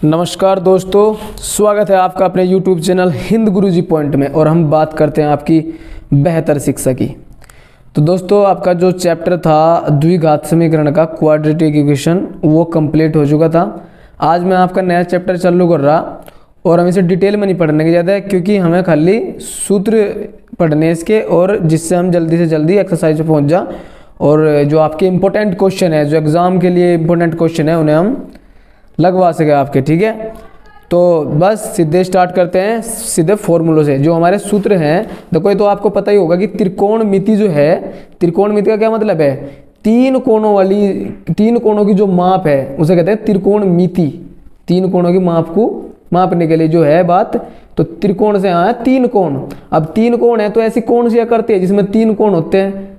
नमस्कार दोस्तों, स्वागत है आपका अपने YouTube चैनल हिंद गुरुजी पॉइंट में। और हम बात करते हैं आपकी बेहतर शिक्षा की। तो दोस्तों, आपका जो चैप्टर था द्विघात समीकरण का क्वाड्रेटिक इक्वेशन वो कंप्लीट हो चुका था। आज मैं आपका नया चैप्टर चालू कर रहा और हम इसे डिटेल में नहीं पढ़ने की ज़्यादा है, क्योंकि हमें खाली सूत्र पढ़ने इसके और जिससे हम जल्दी से जल्दी एक्सरसाइज पे पहुँच जा और जो आपके इंपॉर्टेंट क्वेश्चन है, जो एग्ज़ाम के लिए इंपॉर्टेंट क्वेश्चन है, उन्हें हम लगवा सके आपके। ठीक है, तो बस सीधे स्टार्ट करते हैं सीधे फॉर्मूलों से। जो हमारे सूत्र हैं, देखो ये तो आपको पता ही होगा कि त्रिकोणमिति जो है, त्रिकोणमिति का क्या मतलब है? तीन कोणों की जो माप है उसे कहते हैं त्रिकोणमिति। तीन कोणों की माप को मापने के लिए जो है बात, तो त्रिकोण से आया तीन कोण। अब तीन कोण है तो ऐसी कौन सी आकृति है जिसमें तीन कोण होते हैं?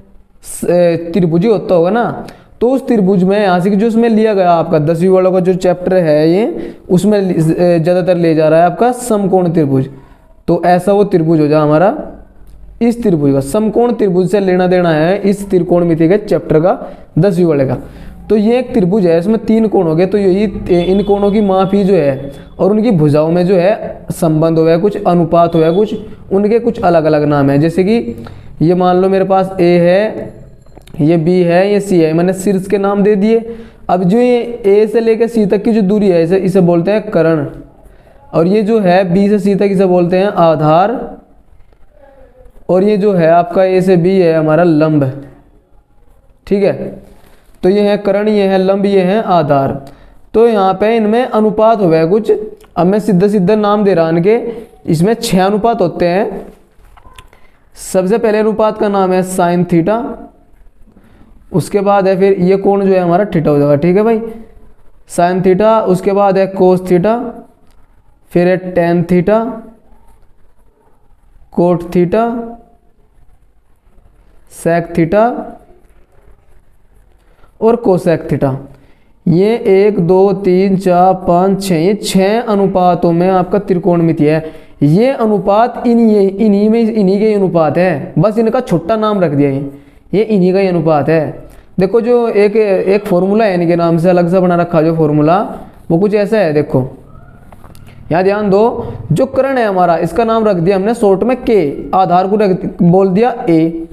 त्रिभुज ही होता होगा ना। तो उस त्रिभुज में यहाँ से जो उसमें लिया गया आपका 10वीं वालों का जो चैप्टर है ये, उसमें ज़्यादातर ले जा रहा है आपका समकोण त्रिभुज। तो ऐसा वो त्रिभुज हो जाए हमारा, इस त्रिभुज का समकोण त्रिभुज से लेना देना है इस त्रिकोणमिति के चैप्टर का 10वीं वाले का। तो ये एक त्रिभुज है, इसमें तीन कोण हो गए, तो यही इन कोणों की माप ही जो है और उनकी भुजाओं में जो है संबंध हो गया, कुछ अनुपात हो गया, कुछ उनके कुछ अलग अलग नाम है। जैसे कि ये मान लो मेरे पास ए है, ये बी है, ये सी है, मैंने शीर्ष के नाम दे दिए। अब जो ये ए से लेकर सी तक की जो दूरी है इसे बोलते हैं कर्ण, और ये जो है बी से सी तक इसे बोलते हैं आधार, और ये जो है आपका ए से बी है हमारा लंब। ठीक है, तो ये है कर्ण, ये है लंब, ये है आधार। तो यहाँ पे इनमें अनुपात हो गया कुछ। अब मैं सीधा सीधा नाम दे रहा इनके। इसमें 6 अनुपात होते हैं। सबसे पहले अनुपात का नाम है साइन थीटा, उसके बाद है फिर ये कोण जो है हमारा थीटा हो जाएगा। ठीक है भाई, साइन थीटा, उसके बाद है कोस थीटा, फिर है tan theta, cot theta, sec theta और कोसेक थीटा। ये 1 2 3 4 5 6, ये 6 अनुपातों में आपका त्रिकोणमिति है। ये अनुपात इन्हीं के अनुपात है, बस इनका छोटा नाम रख दिया। ये इन्हीं का ही अनुपात है। देखो जो एक फॉर्मूला है इनके नाम से अलग सा बना रखा, जो फॉर्मूला वो कुछ ऐसा है। देखो यहाँ ध्यान दो, जो कर्ण है हमारा इसका नाम रख दिया हमने शॉर्ट में के, आधार को बोल दिया ए।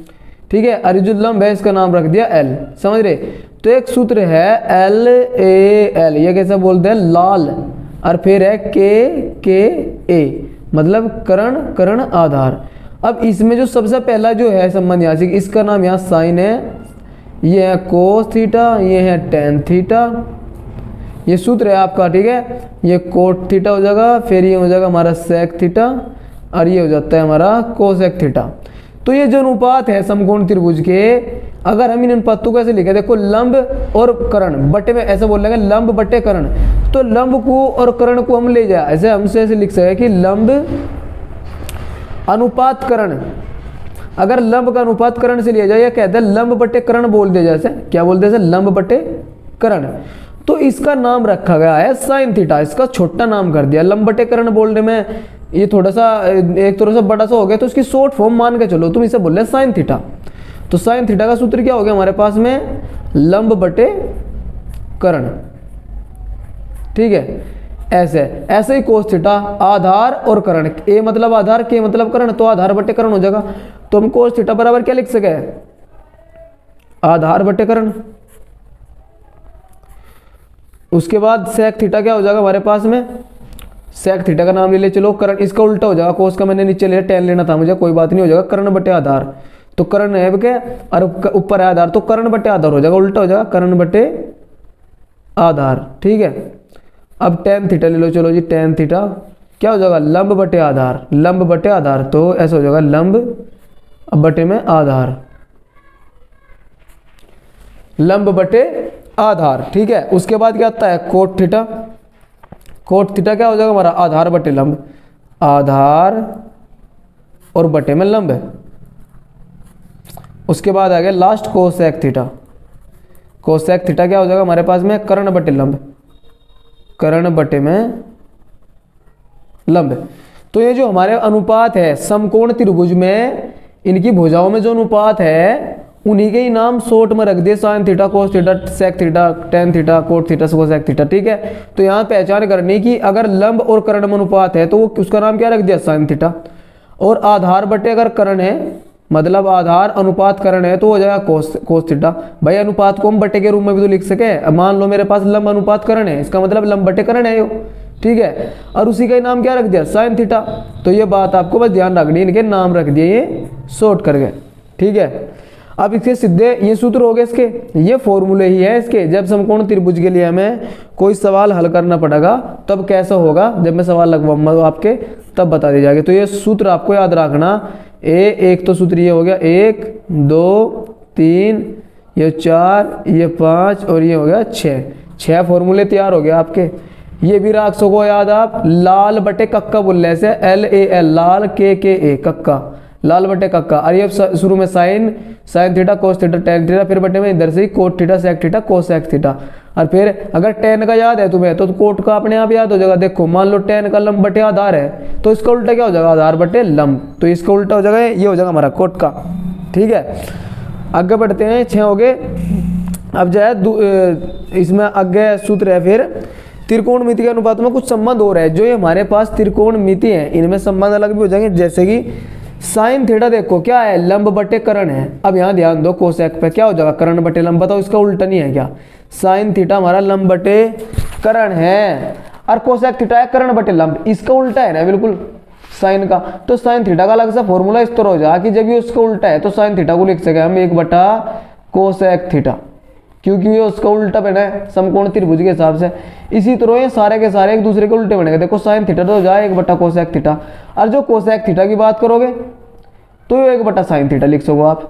ठीक है, और जो लंब है इसका नाम रख दिया एल। समझ रहे? तो एक सूत्र है एल ए एल, ये कैसा बोलते हैं? लाल, और फिर है के ए, मतलब कर्ण कर्ण आधार। अब इसमें जो सबसे पहला जो है संबंध यहाँ से, इसका नाम यहाँ साइन है, ये है कोस थीटा, ये है टेन थीटा, ये सूत्र है आपका। ठीक है, ये कोट थीटा हो जाएगा, फिर ये हो जाएगा हमारा सेक थीटा, और ये हो जाता है हमारा कोसेक थीटा। तो ये जो अनुपात है समकोण त्रिभुज के, अगर हम इन अनुपातों को ऐसे लिखे, देखो लंब और कर्ण बटे में, ऐसे बोल लेंगे लंब बटे कर्ण। तो लंब को और कर्ण को हम ले जाए ऐसे, हमसे ऐसे लिख सके कि लंब अनुपात कर्ण। अगर लंब का अनुपात कर्ण से लिया जाए, या कहते हैं लंब बटे कर्ण बोल दिया जाए, जैसे क्या बोलते हैं? लंब बटे कर्ण। तो इसका नाम रखा गया है साइन थीटा, इसका छोटा नाम कर दिया। लंब बटे कर्ण बोलने में ये थोड़ा सा बड़ा सा हो गया, तो इसकी शॉर्ट फॉर्म मान के चलो, तुम इसे बोल रहे साइन थीटा। तो साइन थीटा का सूत्र क्या हो गया हमारे पास में? लंब बटे कर्ण। ठीक है, ऐसे ही कोस थीटा, आधार और कर्ण, ए मतलब आधार, के मतलब कर्ण, तो आधार बटे कर्ण हो जाएगा। तो हम कोस थीटा बराबर क्या लिख सके? आधार बटे कर्ण। उसके बाद सेक थीटा क्या हो जाएगा हमारे पास में? सेक थीटा का नाम ले चलो, कर्ण इसका उल्टा हो जाएगा। कोस का मैंने नीचे लिया, टेन लेना था मुझे, कोई बात नहीं, हो जाएगा कर्ण बटे आधार। तो कर्ण है क्या, और ऊपर है आधार, तो कर्ण बटे आधार हो जाएगा, उल्टा हो जाएगा कर्ण बटे आधार। ठीक है, अब टेन थीटा ले लो, चलो जी, टेन थीटा क्या हो जाएगा? लंब बटे आधार, लंब बटे आधार, तो ऐसा हो जाएगा लंब बटे में आधार, लंब बटे आधार। ठीक है, उसके बाद क्या आता है? Cot theta. कोट थीटा क्या हो जाएगा हमारा? आधार बटे लंब, आधार और बटे में लंब है। उसके बाद आ गया last cosec theta. Cosec theta क्या हो जाएगा हमारे पास में? कर्ण बटे लंब, कर्ण बटे में लंब। तो ये जो हमारे अनुपात है समकोण त्रिभुज में, इनकी भुजाओं में जो अनुपात है उन्हीं के ही नाम शॉर्ट में रख दिए, sine theta, cos theta, sec theta, tan theta, cot theta, cosec theta. ठीक है, तो यहाँ पहचान करनी कि अगर लंब और कर्ण में अनुपात है तो वो उसका नाम क्या रख दिया, साइन थीटा। और आधार बटे अगर कर्ण है, मतलब आधार अनुपात कर्ण है, तो हो जाएगा कोस थीटा। भाई अनुपात को हम बटे के रूप में भी तो लिख सके। अब मान लो मेरे पास लंब अनुपात कर्ण है, इसका मतलब लंब बटे कर्ण है यो। ठीक है, और उसी का ही नाम क्या रख दिया, साइन थीटा। तो ये बात आपको बस ध्यान रखनी, इनके नाम रख दिए ये शॉर्ट कर गए। ठीक है, अब इसके सीधे ये सूत्र हो गए, इसके ये फॉर्मूले ही है इसके। जब समकोण त्रिभुज के लिए हमें कोई सवाल हल करना पड़ेगा तब कैसा होगा, जब मैं सवाल लगवाऊंगा तो आपके तब बता दी जाएगी। तो ये सूत्र आपको याद रखना। एक तो सूत्र ये हो गया 1 2 3, ये 4, ये 5 और ये हो गया 6 फॉर्मूले तैयार हो गए आपके। ये भी राख सको याद आप, लाल बटे कक्का बोलने से LAL, लाल KKA कक्का, लाल बटे कक्का। और ये शुरू में sine theta, cos theta, tan theta, फिर बटे में इधर से ही cot theta, sec theta, cosec theta. और फिर अगर टेन का याद है तुम्हें तो कोट का अपने आप याद हो जाएगा। देखो मान लो टेन का लंब बटे आधार है तो इसका उल्टा क्या हो जाएगा, आधार बटे लंब। तो इसका उल्टा हो जाएगा, ये हो जाएगा हमारा कोट का। ठीक है, आगे बढ़ते हैं, 6 हो गए। अब जो है इसमें आगे सूत्र है फिर त्रिकोणमिति के अनुपात में कुछ संबंध हो रहा है। जो ये हमारे पास त्रिकोणमिति है इनमें संबंध अलग भी हो जाएंगे, जैसे कि साइन थीटा देखो क्या है, लंब बटे कर्ण है। अब यहाँ ध्यान दो, कोसेक पे क्या हो जाएगा, कर्ण बटे लंब। बताओ इसका उल्टा नहीं है क्या, साइन थीटा हमारा लंब बटे कर्ण है और कोसेक थीटा है कर्ण बटे लंब। इसका उल्टा है ना बिल्कुल साइन का। तो साइन थीटा का अलग सा फॉर्मूला इस तरह हो जाएगा कि जब ये उसका उल्टा है तो साइन थीटा को लिख सके हम 1 बटा कोसेक थीटा, क्योंकि ये उसका उल्टा बना है समकोण त्रिभुज के हिसाब से। इसी तरह ये सारे के सारे एक दूसरे के उल्टे बनेंगे। देखो साइन थीटा तो हो जाए 1 बटा कोसेक थीटा, और जो कोसेक थीटा की बात करोगे तो ये 1 बटा साइन थीटा लिख सको आप।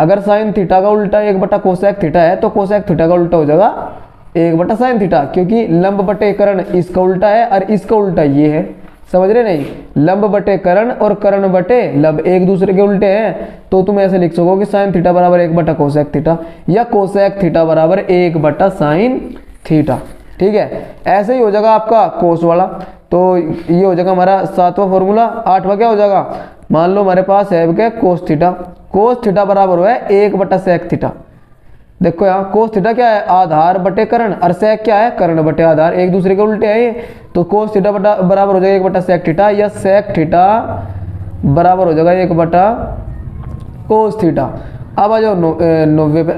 अगर साइन थीटा का उल्टा 1 बटा कोसेक थीटा है तो कोसेक थीटा का उल्टा हो जाएगा 1 बटा साइन थीटा, क्योंकि लंब बटे कर्ण इसका उल्टा है और इसका उल्टा ये है। समझ रहे नहीं, लंब बटे कर्ण और कर्ण बटे लंब एक दूसरे के उल्टे हैं। तो तुम ऐसे लिख सको कि साइन थीटा बराबर 1 बटा कोसेक थीटा या कोसेक थीटा बराबर 1 बटा साइन थीटा। ठीक है, ऐसे ही हो जाएगा आपका कोस वाला। तो ये हो जाएगा हमारा 7वां फॉर्मूला। 8वां क्या हो जाएगा, मान लो हमारे पास है क्या कोस थीटा। कोस थीटा बराबर हुआ है 1 बटा सेक थीटा। देखो यहाँ कोस थीटा क्या है, आधार बटे कर्ण, और सेक क्या है, कर्ण बटे आधार। एक दूसरे के उल्टे है ये। तो कोस थीटा बराबर हो जाएगा 1 बटा सेक थीटा, या सेक थीटा बराबर हो जाएगा 1 बटा कोस थीटा। अब आ जाओ 90 पे,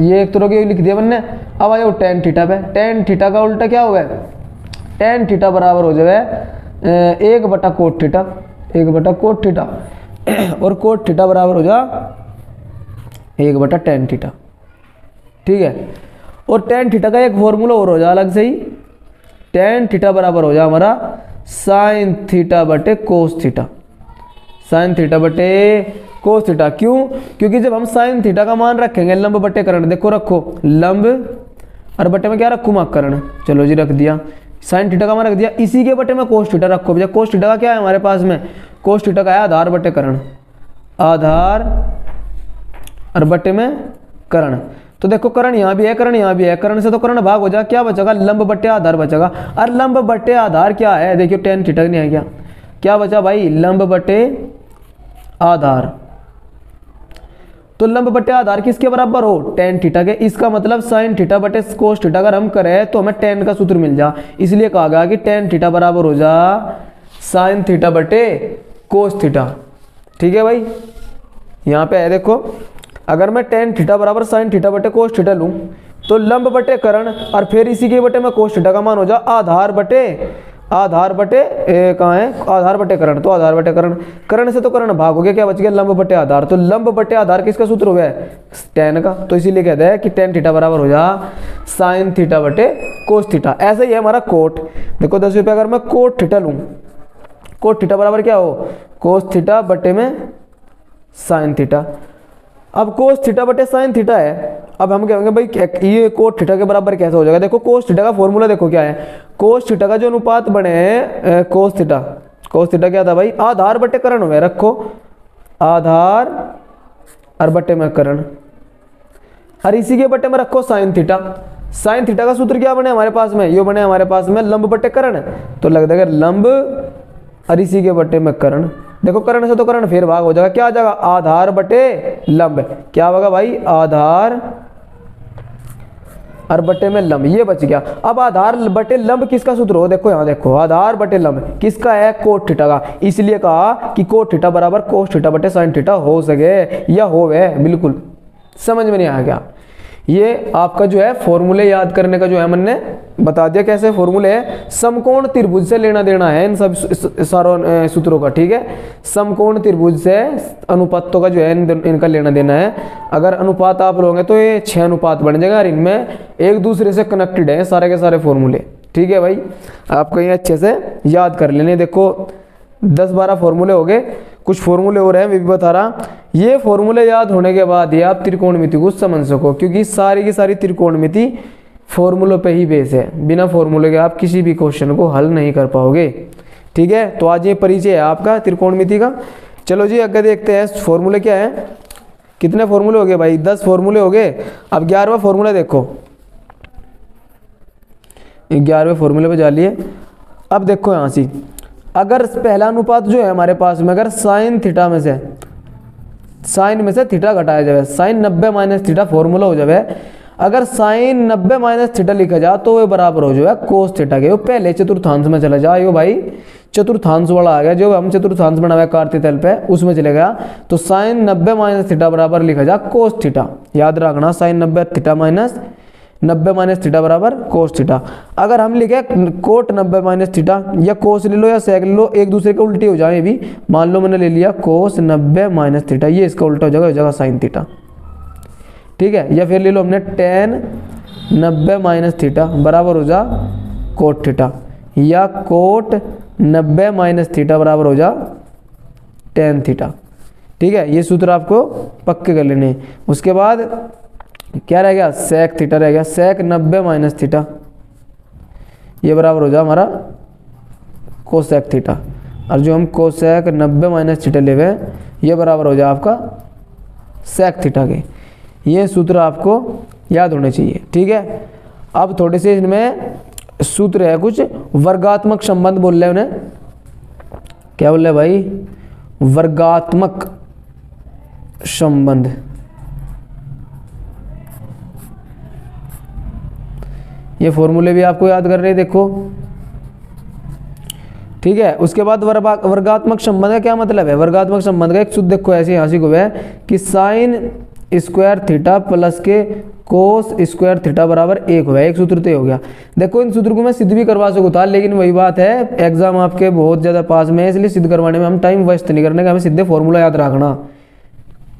ये एक तरह की लिख दिया मैंने। अब आ जाओ टेन थीटा पे। टेन थीटा का उल्टा क्या हुआ है, टेन थीटा बराबर हो जाए 1 बटा कोट थीटा, 1 बटा कोट थीटा, और कोट थीटा बराबर हो जा 1 बटा टेन थीटा। ठीक है, और टेन थीटा का एक फॉर्मूला और हो जा अलग से ही, टेन थीटा बराबर हो जा हमारा साइन थीटा बटे कोस थीटा, साइन थीटा बटे कोस थीटा। क्यों, क्योंकि जब हम साइन थीटा का मान रखेंगे लंब बटे कर्ण, देखो रखो लंब और बटे में क्या रखूँ मैं, कर्ण। चलो जी रख दिया, साइन थीटा का मान रख दिया, इसी के बटे में कोस थीटा रखो। भैया कोस थीटा का क्या है हमारे पास में, कोस थीटा का है आधार बटे कर्ण, आधार और बटे में कर्ण। तो देखो कर्ण यहाँ भी है, कर्ण यहाँ भी है, कर्ण से तो कर्ण भाग हो जाए, क्या बचेगा, लंब बटे आधार बचेगा। और लंब बटे आधार क्या है, देखियो टेन थीटा नहीं है क्या बचा भाई, लंब बटे आधार। तो लंब बटे आधार किसके बराबर हो, टेन थीटा के। इसका मतलब साइन थीटा बटे कोस थीटा अगर हम करें तो हमें टेन का सूत्र मिल जा, इसलिए कहा गया कि टेन थीटा बराबर हो जा साइन थीटा बटे कोस थीटा। ठीक है भाई, यहाँ पे है देखो, अगर मैं टेन थीटा बराबर साइन थीटा बटे कोस थीटा लूँ तो लंब बटे कर्ण और फिर इसी के बटे में कोस थीटा का मान हो जा आधार बटे कहाँ है, आधार बटे कर्ण। तो आधार बटे कर्ण, कर्ण से तो कर्ण भाग हो गया, क्या बच गया, लंब बटे आधार। तो लंब बटे आधार किसका सूत्र हो गया, टेन का। तो इसीलिए कहते हैं कि टेन थीटा बराबर हो जा साइन थीटा बटे कोस थीटा। ऐसा ही है हमारा कोट। देखो 10 रुपये अगर मैं कोट थीटा लूँ, कोट थीटा बराबर क्या हो, कोस थीटा बटे में साइन थीटा। अब कोस थीटा बटे साइन थीटा है, अब हम कहेंगे भाई ये कोस थीटा के बराबर कैसे हो जाएगा। देखो कोस थीटा का फॉर्मूला देखो क्या है, कोस थीटा का जो अनुपात बने हैं कोस थीटा क्या था भाई, आधार बटे कर्ण हुए, रखो आधार और बटे में कर्ण, और इसी के बटे में रखो साइन थीटा। साइन थीटा का सूत्र क्या बने हमारे पास में, ये बने हमारे पास में लंब बटे कर्ण। तो लग जाएगा लंब और इसी के बटे में कर्ण, देखो कर्ण से तो कर्ण फिर भाग हो जाएगा, क्या आ जाएगा आधार बटे लंब, क्या होगा भाई आधार और बटे में लंब, ये बच गया। अब आधार बटे लंब किसका सूत्र हो, देखो यहाँ देखो आधार बटे लंब किसका है कोट थीटा का, इसलिए कहा कि कोट थीटा बराबर कोस थीटा बटे साइन थीटा हो सके या होवे, बिल्कुल समझ में नहीं आया क्या। ये आपका जो है फॉर्मूले याद करने का जो है मैंने बता दिया कैसे फॉर्मूले है, समकोण त्रिभुज से लेना देना है इन सब सारों सूत्रों का, ठीक है। समकोण त्रिभुज से अनुपातों का जो है इनका लेना देना है। अगर अनुपात आप लोगे तो ये 6 अनुपात बन जाएगा और इनमें एक दूसरे से कनेक्टेड है सारे के सारे फॉर्मूले, ठीक है भाई। आपको ये अच्छे से याद कर लेने, देखो 10-12 फॉर्मूले हो गए, कुछ फॉर्मूले हो रहे हैं मैं भी बता रहा। ये फॉर्मूले याद होने के बाद ये आप त्रिकोणमिति को समझ सको, क्योंकि सारी की सारी त्रिकोणमिति फॉर्मूलों पे ही बेस है, बिना फॉर्मूले के आप किसी भी क्वेश्चन को हल नहीं कर पाओगे, ठीक है। तो आज ये परिचय है आपका त्रिकोणमिति का। चलो जी आगे देखते हैं फॉर्मूले क्या है। कितने फॉर्मूले हो गए भाई 10 फॉर्मूले हो गए। अब 11वां फॉर्मूला देखो, 11वें फॉर्मूले पे जा लिए। अब देखो यहाँ से अगर पहला अनुपात जो है हमारे पास में अगर साइन थीटा में से थीटा घटाया जाए, साइन 90 माइनस थीटा फॉर्मूला हो जाए, अगर साइन 90 माइनस थीटा लिखा जा तो वो बराबर हो जाए कोस थीटा के। वो पहले चतुर्थांश में चला जाए, यो भाई चतुर्थांश वाला आ गया, जो हम चतुर्थांश बना हुआ है कार्तीय तल पे उसमें चले गया, तो साइन 90 माइनस थीटा बराबर लिखा जा कोस थीटा। याद रखना sine 90 theta minus 90 minus theta बराबर कोस थीटा। अगर हम लिखे कोट 90 माइनस थीटा या कोस ले लो या सेक ले लो, एक दूसरे के उल्टे हो जाए भी। मान लो मैंने ले लिया कोस 90 माइनस थीटा, ये इसका उल्टा हो जाएगा साइन थीटा, ठीक है। या फिर ले लो हमने टेन 90 माइनस थीटा बराबर हो जा कोट थीटा, या कोट 90 माइनस थीटा बराबर हो जा टेन थीटा, ठीक है। ये सूत्र आपको पक्के कर लेने। उसके बाद क्या रह गया सेक थीटा रह गया, सेक 90 माइनस थीटा ये बराबर हो जा हमारा कोसेक थीटा, और जो हम कोसेक 90 माइनस थीटा ले हुए ये बराबर हो जा आपका सेक थीटा के। ये सूत्र आपको याद होने चाहिए, ठीक है। अब थोड़े से इनमें सूत्र है, कुछ वर्गात्मक संबंध बोल रहे हैं उन्हें, क्या बोल रहे भाई वर्गात्मक संबंध। ये फॉर्मूले भी आपको याद कर रहे हैं देखो, ठीक है। उसके बाद वर्गात्मक संबंध का क्या मतलब है, वर्गात्मक संबंध का एक सूत्र देखो ऐसे यहाँ से है कि साइन स्क्वायर थीटा प्लस के कोस स्क्वायर थीटा बराबर 1 हुआ, एक सूत्र तय हो गया। देखो इन सूत्र को मैं सिद्ध भी करवा सकूँ था, लेकिन वही बात है एग्जाम आपके बहुत ज़्यादा पास में है, इसलिए सिद्ध करवाने में हम टाइम वेस्ट नहीं करने का, हमें सीधे फॉर्मूला याद रखना,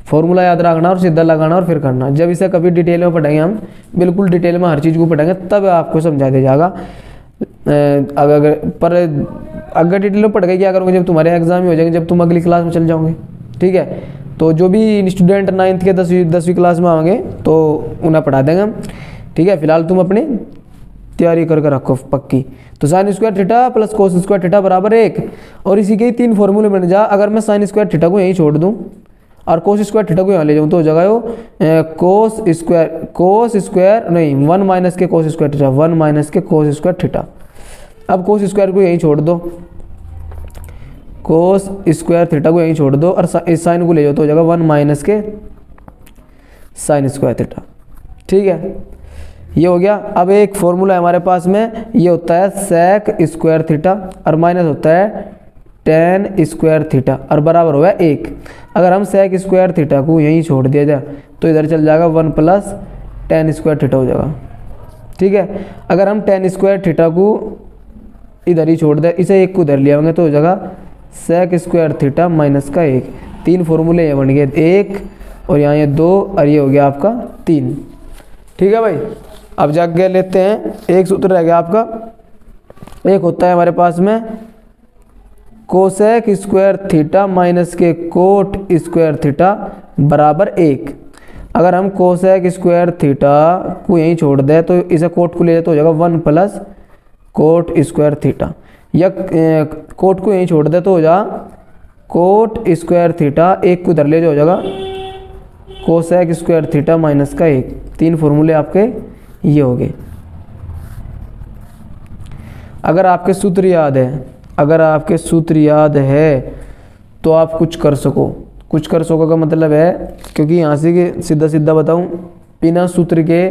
फॉर्मूला याद रखना और सीधा लगाना और फिर करना। जब इसे कभी डिटेल में पढ़ेंगे हम, बिल्कुल डिटेल में हर चीज़ को पढ़ेंगे, तब आपको समझा दिया जाएगा। अगर डिटेल में पढ़ गए क्या करोगे, जब तुम्हारे एग्जाम ही हो जाएंगे, जब तुम अगली क्लास में चल जाओगे, ठीक है। तो जो भी स्टूडेंट 9th के 10वीं क्लास में आएंगे तो उन्हें पढ़ा देंगे हम, ठीक है। फिलहाल तुम अपनी तैयारी करके रखो पक्की। तो sine square theta plus cos square theta बराबर 1, और इसी के 3 फॉर्मूले बन जा। अगर मैं साइन स्क्वायर थीटा को यहीं छोड़ दूँ और कोस स्क्वायर थीटा को यहाँ ले जाऊँ तो हो जाएगा वो कोस स्क्वायर नहीं 1 माइनस के कोस स्क्वायर थीटा, 1 माइनस के कोस स्क्वायर थीटा। अब कोस स्क्वायर को यहीं छोड़ दो, कोस स्क्वायर थीटा को यहीं छोड़ दो और इस साइन को ले जाओ तो हो जाएगा 1 माइनस के साइन स्क्वायर थीटा, ठीक है। ये हो गया। अब एक फॉर्मूला है हमारे पास में, ये होता है सेक स्क्वायर थीटा और माइनस होता है टेन स्क्वायर थीटा और बराबर होगा 1। अगर हम सेक स्क्वायर थीटा को यहीं छोड़ दिया जाए तो इधर चल जाएगा 1 प्लस टेन स्क्वायर थीटा हो जाएगा, ठीक है। अगर हम टेन स्क्वायर थीटा को इधर ही छोड़ दें, इसे 1 को उधर ले आएंगे तो हो जाएगा सेक स्क्वायर थीटा माइनस का 1। 3 फॉर्मूले ये बन गए, 1 और यहाँ ये 2 और ये हो गया आपका 3, ठीक है भाई। अब जाके लेते हैं, एक सूत्र रह गया आपका, एक होता है हमारे पास में कोसेक स्क्वायर थीटा माइनस के कोट स्क्वायर थीटा बराबर 1। अगर हम कोसेक स्क्वायर थीटा को यहीं छोड़ दें तो इसे कोट को ले जाए तो हो जाएगा 1 प्लस कोट स्क्वायर थीटा, या कोट को यहीं छोड़ दे तो हो जा कोट स्क्वायर थीटा, 1 को उधर ले जाओ हो जाएगा कोसेक स्क्वायर थीटा माइनस का 1। 3 फॉर्मूले आपके ये हो गए। अगर आपके सूत्र याद है तो आप कुछ कर सको। कुछ कर सको का मतलब है, क्योंकि यहाँ से सीधा सीधा बताऊँ, बिना सूत्र के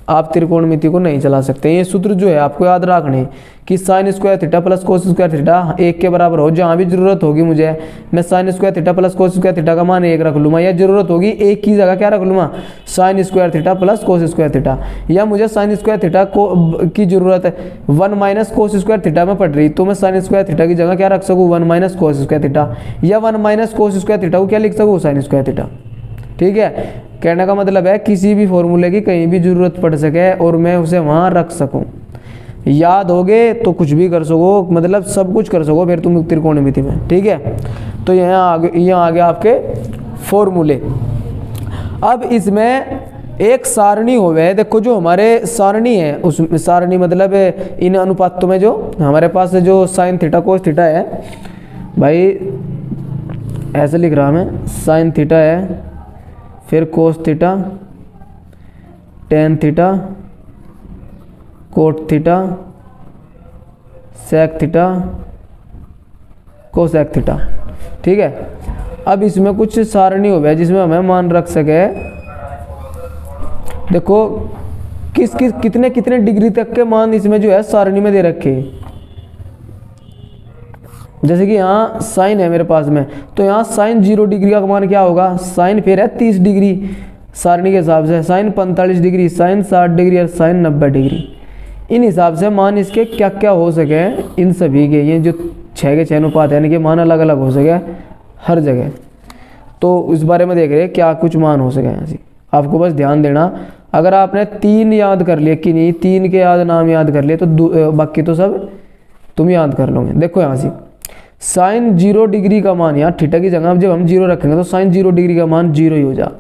आप त्रिकोणमिति को नहीं चला सकते। ये सूत्र जो है आपको याद रखने कि sine square theta plus cos square theta 1 के बराबर हो। जहाँ भी जरूरत होगी मुझे, मैं sine square theta plus cos square theta का मान 1 रख लूँगा, या जरूरत होगी 1 की जगह क्या रख लूँगा, sine square theta plus cos square theta. या मुझे साइन स्क्वायर थीटा की जरूरत है 1 माइनस कोस स्क्वायर थीटा में पड़ रही, तो मैं साइन स्क्वायर थीटा की जगह क्या रख सकूँ, 1 माइनस कोस स्क्वायर थीटा, या 1 माइनस कोस स्क्वायर थीटा को क्या लिख सकूँ, साइन स्क्वायर थीटा। ठीक है, कहने का मतलब है किसी भी फॉर्मूले की कहीं भी जरूरत पड़ सके और मैं उसे वहां रख सकूं। याद होगे तो कुछ भी कर सको, मतलब सब कुछ कर सको फिर तुम त्रिकोणमिति में। ठीक है, तो यहाँ आ गया आपके फॉर्मूले। अब इसमें एक सारणी हो गए, देखो जो हमारे सारणी है, उसमें सारणी मतलब इन अनुपातों में जो हमारे पास जो साइन थीटा कोस थीटा है, भाई ऐसे लिख रहा मैं, साइन थीटा है, फिर cos theta, tan theta, cot theta, sec theta, cosec theta. ठीक है, अब इसमें कुछ सारणी हो गया जिसमें हमें मान रख सके। देखो कितने कितने डिग्री तक के मान इसमें जो है सारणी में दे रखे। जैसे कि यहाँ साइन है मेरे पास में, तो यहाँ साइन 0 डिग्री का मान क्या होगा, साइन फिर है 30 डिग्री सारणी के हिसाब से, साइन 45 डिग्री, साइन 60 डिग्री और साइन 90 डिग्री। इन हिसाब से मान इसके क्या क्या हो सके, इन सभी के ये जो 6 के 6 अनुपात है, इनके मान अलग अलग हो सके हर जगह। तो इस बारे में देख रहे हैं क्या कुछ मान हो सके यहाँ से। आपको बस ध्यान देना, अगर आपने 3 याद कर लिए कि नहीं, 3 के नाम याद कर लिए, तो बाकी तो सब तुम याद कर लोगे। देखो यहाँ से साइन 0 डिग्री का मान, यहाँ थीटा की जगह जब हम 0 रखेंगे तो साइन 0 डिग्री का मान 0 ही हो जा।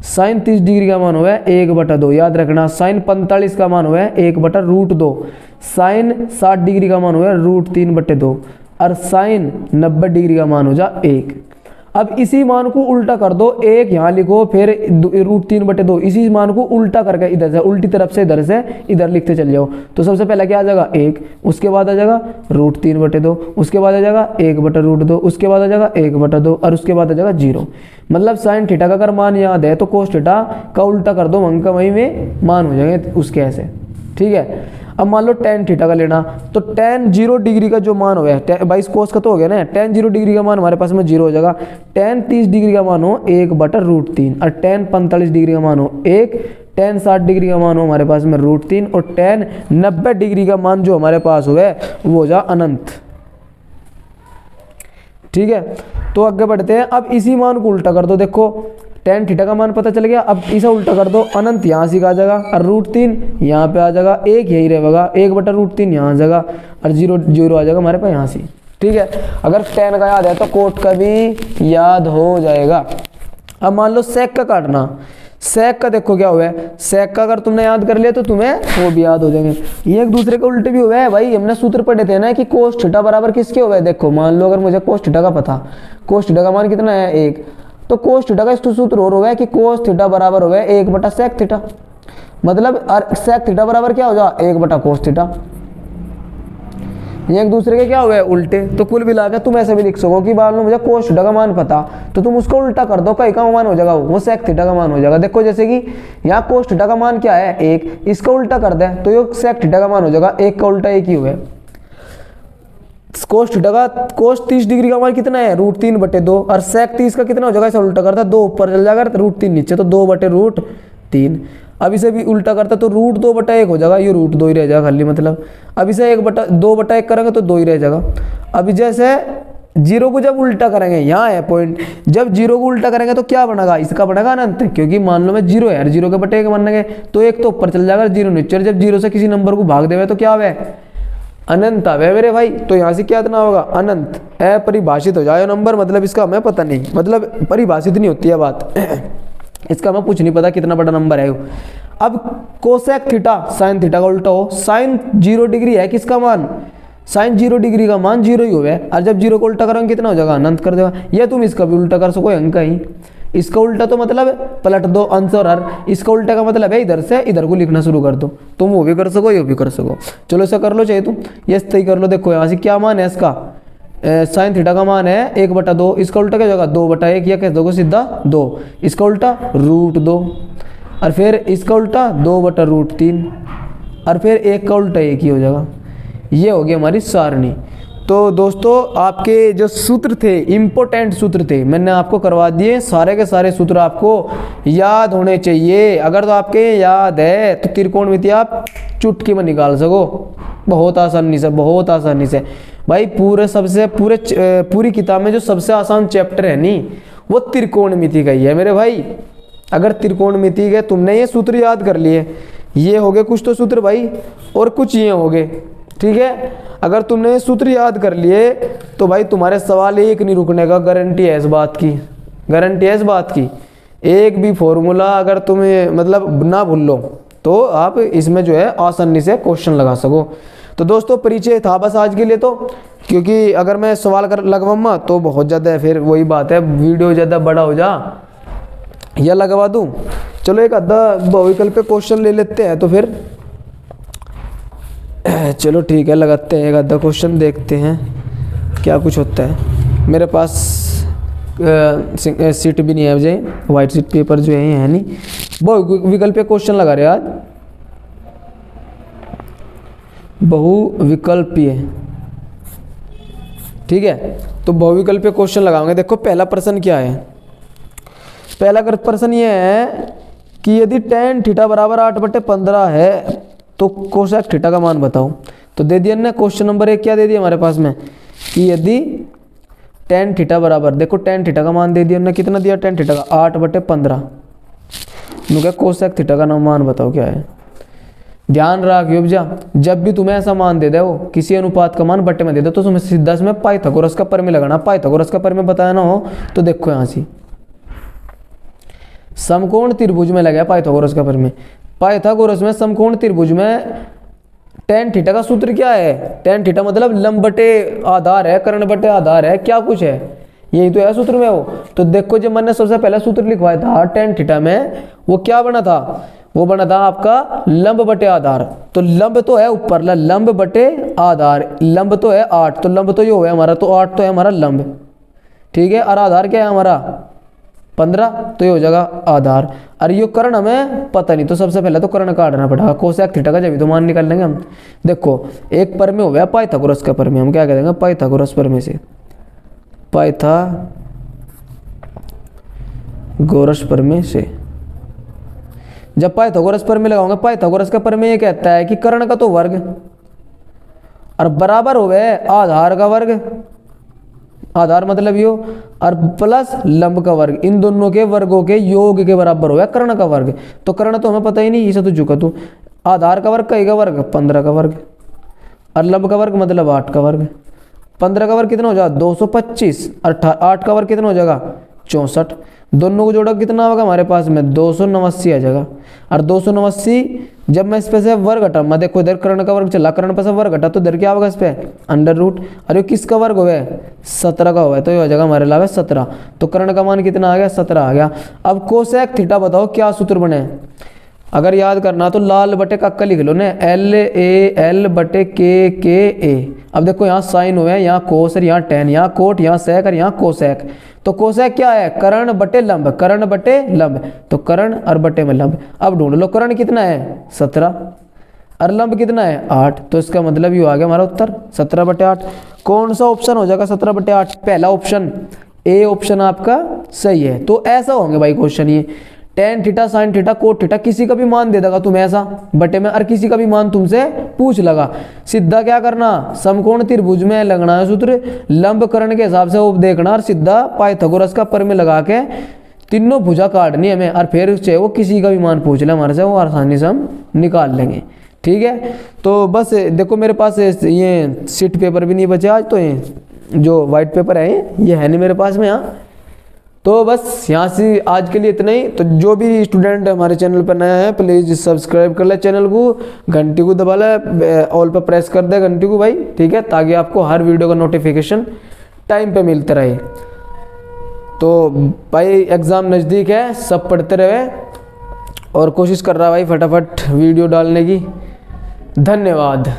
साइन 30 डिग्री का मान हुआ है 1/2, याद रखना। साइन 45 का मान हुआ है 1/√2। साइन 60 डिग्री का मान हुआ है √3/2 और साइन 90 डिग्री का मान हो जा 1। अब इसी मान को उल्टा कर दो, 1 यहाँ लिखो, फिर √3/2, इसी मान को उल्टा करके इधर से उल्टी तरफ से इधर से इधर लिखते चल जाओ। तो सबसे पहले क्या आ जाएगा 1, उसके बाद आ जाएगा √3/2, उसके बाद आ जाएगा 1/√2, उसके बाद आ जाएगा 1/2 और उसके बाद आ जाएगा 0। मतलब साइन थीटा का अगर मान याद है तो कोस थीटा का उल्टा कर दो, वहीं का वहीं में मान हो जाएंगे उसके ऐसे। ठीक है, अब मान लो टेन थीटा का लेना, तो टेन 0 डिग्री का जो मान हो गया, 22 कोस का तो हो गया ना, टेन 0 डिग्री का मान हमारे पास में 0 हो जाएगा। टेन 30 डिग्री का मान हो 1/√3 और टेन 45 डिग्री का मान हो 1, टेन 60 डिग्री का मान हो हमारे पास में √3 और टेन 90 डिग्री का मान जो हमारे पास हो है वो हो जा अनंत। ठीक है, तो आगे बढ़ते हैं। अब इसी मान को उल्टा कर दो, देखो टेन थीटा का मान पता चल गया, अब इसे उल्टा कर दो, अनंत यहाँ से आ जाएगा और √3 यहाँ पे आ जाएगा, 1 यही रहेगा, 1/√3 यहाँ आ जाएगा और 0 आ जाएगा हमारे पास यहाँ से। ठीक है, अगर टेन का याद है तो कोट का भी याद हो जाएगा। अब मान लो सेक का काटना, सेक का देखो क्या हुआ है, सेक का अगर तुमने याद कर लिया तो तुम्हें वो भी याद हो जाएंगे। ये एक दूसरे के उल्टे भी हुए हैं भाई, हमने सूत्र पढ़े थे ना कि कोस थीटा बराबर किसके हुए। देखो मान लो अगर मुझे कोस थीटा का पता, कोस थीटा का मान कितना है 1, तो कोस थीटा का सूत्र और हो गया कि कोस थीटा बराबर हो गया 1/सेक थीटा। मतलब सेक थीटा बराबर क्या हो जा 1/कोस थीटा। ये एक दूसरे के क्या हुए उल्टे। तो कुल मिलाकर तुम ऐसे भी लिख सको कि मान लो मुझे कोस थीटा का मान पता, तो तुम उसको उल्टा कर दो, कहीं का मान हो जाएगा वो सेक थीटा का मान हो जाएगा। देखो जैसे कि यहाँ कोस थीटा का मान क्या है 1, इसका उल्टा कर दे तो ये सेक थीटा का मान हो जाएगा 1 का उल्टा 1 ही हुआ। कोस थीटा का कोस 30 डिग्री का मान कितना है √3/2 और सेक 30 का कितना हो जाएगा, इसे उल्टा करता 2 ऊपर चल जाएगा √3 नीचे, तो 2/√3। अब इसे भी उल्टा करता तो √2/1 हो जाएगा, ये √2 ही रह जाएगा खाली। मतलब अब इसे 2/1 करेंगे तो 2 ही रह जाएगा। अभी जैसे 0 को जब उल्टा करेंगे, यहाँ है पॉइंट, जब 0 को उल्टा करेंगे तो क्या बनेगा, इसका बनेगा अनंत, क्योंकि मान लो मैं 0 है, 0 के बटे 1 बनेंगे तो 1 तो ऊपर चल जाएगा 0 नीचे, जब 0 से किसी नंबर को भाग देवे तो क्या आवे अनंत आवे मेरे भाई। तो यहाँ से क्या इतना होगा अनंत, अपरिभाषित हो जाए नंबर, मतलब इसका हमें पता नहीं, मतलब परिभाषित नहीं होती है बात इसका हमें कुछ नहीं पता कितना बड़ा नंबर है। अब कोसेक थीटा साइन थीटा का उल्टा हो, साइन 0 डिग्री है किसका मान, साइन 0 डिग्री का मान 0 ही होगा, और जब 0 को उल्टा करोगे कितना हो जाएगा अनंत कर देगा। या तुम इसका भी उल्टा कर सको अंक ही, इसका उल्टा तो मतलब पलट दो अंश और हर, इसका उल्टा का मतलब है इधर से इधर को लिखना शुरू कर दो, तुम वो भी कर सको ये भी कर सको। चलो ऐसा कर लो, चाहे तुम ये सही कर लो। देखो यहाँ से क्या मान है इसका साइन थीटा का मान है 1/2, इसका उल्टा क्या होगा 2/1 या कह दोगे सीधा 2, इसका उल्टा √2 और फिर इसका उल्टा 2/√3 और फिर एक का उल्टा एक ही हो जाएगा। ये हो गई हमारी सारणी। तो दोस्तों आपके जो सूत्र थे, इम्पोर्टेंट सूत्र थे, मैंने आपको करवा दिए। सारे के सारे सूत्र आपको याद होने चाहिए। अगर तो आपके याद है तो त्रिकोणमिति आप चुटकी में निकाल सको बहुत आसानी से, बहुत आसानी से भाई। पूरी किताब में जो सबसे आसान चैप्टर है नी वो त्रिकोणमिति का ही है मेरे भाई। अगर त्रिकोणमिति के तुमने ये सूत्र याद कर लिए, ये हो गए कुछ तो सूत्र भाई और कुछ ये हो गए, ठीक है। अगर तुमने सूत्र याद कर लिए तो भाई तुम्हारे सवाल एक नहीं रुकने का, गारंटी है इस बात की, गारंटी है इस बात की। एक भी फॉर्मूला अगर तुम्हें मतलब ना भूल लो तो आप इसमें जो है आसानी से क्वेश्चन लगा सको। तो दोस्तों परिचय था बस आज के लिए, तो क्योंकि अगर मैं सवाल कर लगवाऊंगा तो बहुत ज़्यादा है, फिर वही बात है वीडियो ज़्यादा बड़ा हो जा या लगवा दूँ। चलो एक आधा बहुविकल्प पे क्वेश्चन ले लेते हैं तो फिर चलो ठीक है लगाते हैं एक आधा क्वेश्चन, देखते हैं क्या कुछ होता है। मेरे पास सीट भी नहीं है मुझे, वाइट सीट पेपर जो है नहीं। बहुविकल्प पे क्वेश्चन लगा रहे आज, बहुविकल्पीय, ठीक है। तो बहुविकल्प पे क्वेश्चन लगाओगे। देखो पहला प्रश्न क्या है, पहला प्रश्न ये है कि यदि tan थीटा बराबर 8/15 है तो कोसेक थीटा का मान बताओ। तो दे दिया ना क्वेश्चन नंबर 1 क्या दे दिया हमारे पास में कि यदि tan थीटा बराबर, देखो tan थीटा का मान दे दिया ना, कितना दिया tan थीटा का 8/15। क्या कोसेक थीटा का मान बताओ क्या है। ध्यान रखियो भैया, जब भी तुम्हें ऐसा मान दे दे वो किसी अनुपात का मान बट्टे में दे दे तो तुम्हें सीधा इसमें पाइथागोरस का प्रमेय लगाना। पाइथागोरस का प्रमेय बताया ना हो तो देखो यहाँ से समकोण त्रिभुज में लगा पाइथागोरस का प्रमेय। पाइथागोरस में समकोण त्रिभुज में tan थीटा का सूत्र क्या है, tan थीटा मतलब लंब बटे आधार है, कर्ण बटे आधार है, क्या कुछ है, यही तो है सूत्र में वो। तो देखो जब मैंने सबसे पहला सूत्र लिखवाया था tan थीटा में, वो क्या बना था, वो बना था आपका लंब बटे आधार। तो लंब तो है ऊपर, लंब बटे आधार, लंब तो है 8, तो लंब तो ये हो गया हमारा, तो 8 तो है हमारा लंब, ठीक है। और आधार क्या है हमारा 15, तो ये हो जाएगा आधार। और ये कर्ण हमें पता नहीं, तो सबसे पहले तो कर्ण काटना पड़ेगा कोसेक थीटा का, जब तो मान निकाल लेंगे हम। देखो एक प्रमेय हो गया पाइथागोरस का प्रमेय, हम क्या कह देंगे पाइथागोरस प्रमेय से, पाइथागोरस प्रमेय से। जब पाइथागोरस प्रमेय लगाओगे, पाइथागोरस का प्रमेय ये कहता है कि कर्ण का तो वर्ग और बराबर हो गए आधार का वर्ग, आधार मतलब यो, और प्लस लंब का वर्ग, इन दोनों के वर्गों के योग के बराबर हो गया कर्ण का वर्ग। तो कर्ण तो हमें पता ही नहीं, इसे तो चुका तू। आधार का वर्ग कई का वर्ग 15 का वर्ग, और लंब का वर्ग मतलब 8 का वर्ग। 15 का वर्ग कितना हो जाएगा 225, और 8 का वर्ग कितना हो जाएगा 64। दोनों को जोड़ा कितना होगा हमारे पास में 289 आ जाएगा। और 289 जब मैं इस पे से वर्ग हटा, मैं देखो इधर कर्ण का वर्ग चला, कर्ण पे से वर्ग हटा तो इधर क्या होगा इस पे √। अरे किसका वर्ग हो गया 17 का हो गया, तो ये हो जाएगा हमारे अलावा 17। तो कर्ण का मान कितना आ गया 17 आ गया। अब कोसेक थीटा बताओ क्या सूत्र बने, अगर याद करना तो लाल बटे का लिख लो ना, LAL बटे KA। अब देखो यहाँ साइन हुए हैं, यहाँ कोस और यहाँ टेन, यहाँ कोट, यहाँ सेक और यहाँ कोसेक। तो कोसेक क्या है कर्ण बटे लंब, कर्ण बटे लंब, तो कर्ण और बटे में लंब। अब ढूंढ लो कर्ण कितना है 17 और लंब कितना है 8, तो इसका मतलब ये आ गया हमारा उत्तर 17/8। कौन सा ऑप्शन हो जाएगा 17/8, पहला ऑप्शन, ए ऑप्शन आपका सही है। तो ऐसा होंगे भाई क्वेश्चन, ये tan theta sine theta cot theta किसी का भी मान दे देगा तुम्हें ऐसा बटे में, और किसी का भी मान तुमसे पूछ लगा, सीधा क्या करना समकोण त्रिभुज में लगना है सूत्र, लंब कर्ण के हिसाब से वो देखना, और सीधा पाइथागोरस का प्रमेय लगा के तीनों भुजा काटनी है हमें, और फिर चाहे वो किसी का भी मान पूछ ले हमारे से, वो आसानी से हम निकाल लेंगे, ठीक है। तो बस देखो मेरे पास ये सीट पेपर भी नहीं बचे आज, तो ये जो वाइट पेपर है ये है नहीं मेरे पास में यहाँ। तो बस यहाँ से आज के लिए इतना ही। तो जो भी स्टूडेंट हमारे चैनल पर नया है प्लीज़ सब्सक्राइब कर ले चैनल को, घंटी को दबा ले, ऑल पर प्रेस कर दे घंटी को भाई, ठीक है, ताकि आपको हर वीडियो का नोटिफिकेशन टाइम पे मिलते रहे। तो भाई एग्ज़ाम नज़दीक है, सब पढ़ते रहे और कोशिश कर रहा भाई फटाफट वीडियो डालने की। धन्यवाद।